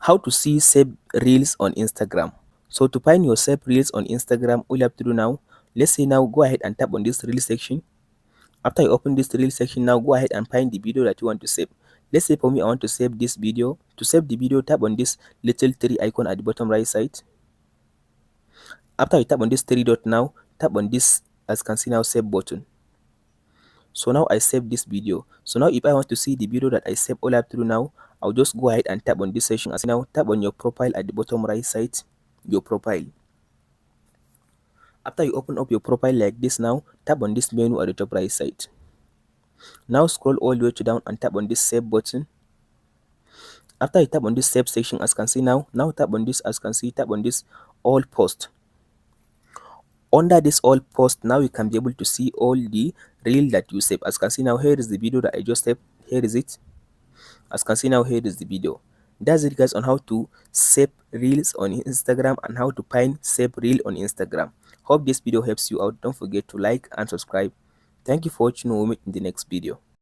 How to see saved reels on Instagram. So to find your saved reels on Instagram, all you have to do now, let's say now go ahead and tap on this reel section. After you open this reel section, now go ahead and find the video that you want to save. Let's say for me, I want to save this video. To save the video, tap on this little three icon at the bottom right side. After you tap on this three dot now, tap on this, as you can see now, save button. So now I save this video. So now if I want to see the video that I save, all I have to do now, I'll just go ahead and tap on this section. As now, tap on your profile at the bottom right side, your profile. After you open up your profile like this now, tap on this menu at the top right side. Now scroll all the way to down and tap on this save button. After you tap on this save section, as you can see now tap on this, as you can see, tap on this all post. Under this all post, now you can be able to see all the reel that you save. As you can see now, here is the video that I just saved. Here is it. As you can see now, here is the video. That's it guys on how to save reels on Instagram and how to find save reel on Instagram. Hope this video helps you out. Don't forget to like and subscribe. Thank you for watching. We'll meet in the next video.